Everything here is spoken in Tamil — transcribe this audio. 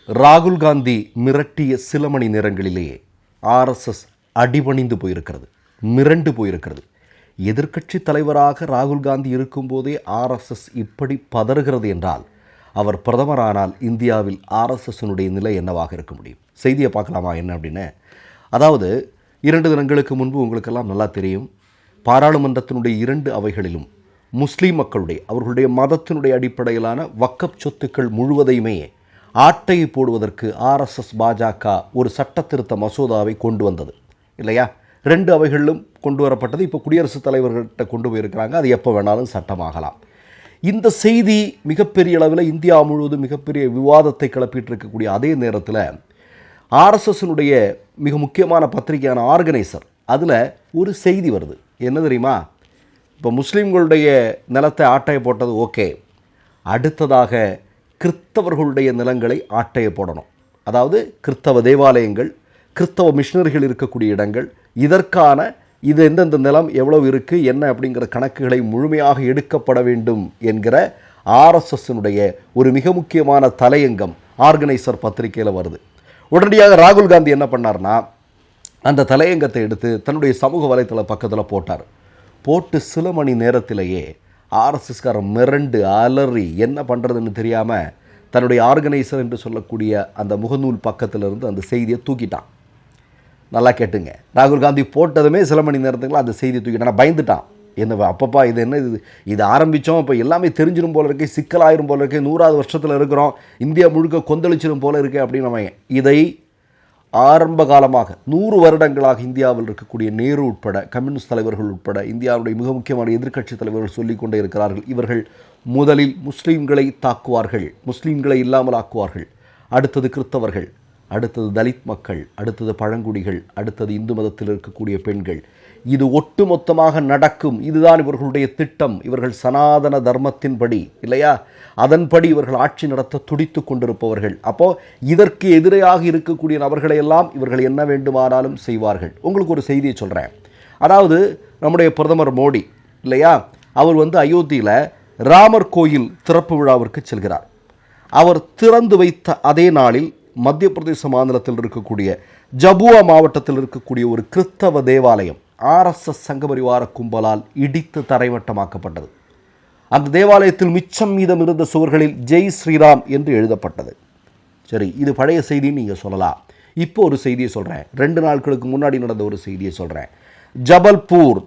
ராகுல் காந்தி மிரட்டிய சில மணி நேரங்களிலேயே ஆர்எஸ்எஸ் அடிபணிந்து போயிருக்கிறது, மிரண்டு போயிருக்கிறது. எதிர்க்கட்சி தலைவராக ராகுல் காந்தி இருக்கும்போதே ஆர்எஸ்எஸ் இப்படி பதறுகிறது என்றால் அவர் பிரதமரானால் இந்தியாவில் ஆர்எஸ்எஸ்னுடைய நிலை என்னவாக இருக்க முடியும்? செய்தியை பார்க்கலாமா என்ன அப்படின்னு. அதாவது 2 தினங்களுக்கு முன்பு உங்களுக்கெல்லாம் நல்லா தெரியும், பாராளுமன்றத்தினுடைய 2 அவைகளிலும் முஸ்லீம் மக்களுடைய அவர்களுடைய மதத்தினுடைய அடிப்படையிலான வக்கப் சொத்துக்கள் முழுவதையுமே ஆட்டையை போடுவதற்கு ஆர்எஸ்எஸ் பாஜக ஒரு சட்ட திருத்த மசோதாவை கொண்டு வந்தது இல்லையா? 2 அவைகளிலும் கொண்டு வரப்பட்டது. இப்போ குடியரசுத் தலைவர்கிட்ட கொண்டு போயிருக்கிறாங்க. அது எப்போ வேணாலும் சட்டமாகலாம். இந்த செய்தி மிகப்பெரிய அளவில் இந்தியா முழுவதும் மிகப்பெரிய விவாதத்தை கிளப்பிட்டு இருக்கக்கூடிய அதே நேரத்தில் ஆர்எஸ்எஸ்னுடைய மிக முக்கியமான பத்திரிகையான ஆர்கனைசர் அதில் ஒரு செய்தி வருது. என்ன தெரியுமா? இப்போ முஸ்லீம்களுடைய நிலத்தை ஆட்டையை போட்டது ஓகே, அடுத்ததாக கிறிஸ்தவர்களுடைய நிலங்களை ஆட்டையை போடணும். அதாவது கிறிஸ்தவ தேவாலயங்கள், கிறிஸ்தவ மிஷனரிகள் இருக்கக்கூடிய இடங்கள், இதற்கான இது எந்தெந்த நிலம் எவ்வளவு இருக்குது என்ன அப்படிங்கிற கணக்குகளை முழுமையாக எடுக்கப்பட வேண்டும் என்கிற ஆர்எஸ்எஸ்னுடைய ஒரு மிக முக்கியமான தலையங்கம் ஆர்கனைசர் பத்திரிகையில் வருது. உடனடியாக ராகுல் காந்தி என்ன பண்ணார்னா, அந்த தலையங்கத்தை எடுத்து தன்னுடைய சமூக வலைத்தள பக்கத்தில் போட்டு சில மணி நேரத்திலேயே ஆர்எஸ்எஸ்காரன் மிரண்டு அலறி என்ன பண்ணுறதுன்னு தெரியாமல் தன்னுடைய ஆர்கனைசர் என்று சொல்லக்கூடிய அந்த முகநூல் பக்கத்திலிருந்து அந்த செய்தியை தூக்கிட்டான். நல்லா கேட்டுங்க, ராகுல் காந்தி போட்டதுமே சில மணி நேரத்துக்குள்ள அந்த செய்தியை தூக்கிட்டான். பயந்துட்டான். என்ன அப்பப்பா இது என்ன இது ஆரம்பித்தோம், இப்போ எல்லாமே தெரிஞ்சிடும் போல இருக்கே, சிக்கலாயிரும் போல இருக்கே, 100வது வருஷத்தில் இருக்கிறோம், இந்தியா முழுக்க கொந்தளிச்சிடும் போல இருக்கே அப்படின்னு நம்ம இதை ஆரம்ப காலமாக 100 வருடங்களாக இந்தியாவில் இருக்கக்கூடிய நேரு உட்பட கம்யூனிஸ்ட் தலைவர்கள் உட்பட இந்தியாவுடைய மிக முக்கியமான எதிர்க்கட்சி தலைவர்கள் சொல்லிக் கொண்டே இருக்கிறார்கள். இவர்கள் முதலில் முஸ்லீம்களை தாக்குவார்கள், முஸ்லீம்களை இல்லாமல் ஆக்குவார்கள், அடுத்தது கிறிஸ்தவர்கள், அடுத்தது தலித் மக்கள், அடுத்தது பழங்குடிகள், அடுத்தது இந்து மதத்தில் இருக்கக்கூடிய பெண்கள். இது ஒட்டுமொத்தமாக நடக்கும். இதுதான் இவர்களுடைய திட்டம். இவர்கள் சனாதன தர்மத்தின்படி இல்லையா, அதன்படி இவர்கள் ஆட்சி நடத்த துடித்து கொண்டிருப்பவர்கள். அப்போது இதற்கு எதிராக இருக்கக்கூடிய நபர்களை எல்லாம் இவர்கள் என்ன வேண்டுமானாலும் செய்வார்கள். உங்களுக்கு ஒரு செய்தியை சொல்கிறேன். அதாவது நம்முடைய பிரதமர் மோடி இல்லையா, அவர் அயோத்தியில் ராமர் கோயில் திறப்பு விழாவிற்கு செல்கிறார். அவர் திறந்து வைத்த அதே நாளில் மத்திய பிரதேச மாநிலத்தில் இருக்கக்கூடிய ஜபுவா மாவட்டத்தில் இருக்கக்கூடிய ஒரு கிறிஸ்தவ தேவாலயம் ஆர்எஸ்எஸ் சங்கபரிவார கும்பலால் இடித்து தரைமட்டமாக்கப்பட்டது. அந்த தேவாலயத்தில் மிச்சம் மீதம் இருந்த சுவர்களில் ஜெய் ஸ்ரீராம் என்று எழுதப்பட்டது. சரி, இது பழைய செய்தின்னு நீங்கள் சொல்லலாம். இப்போ ஒரு செய்தியை சொல்கிறேன். 2 நாட்களுக்கு முன்னாடி நடந்த ஒரு செய்தியை சொல்கிறேன். ஜபல்பூர்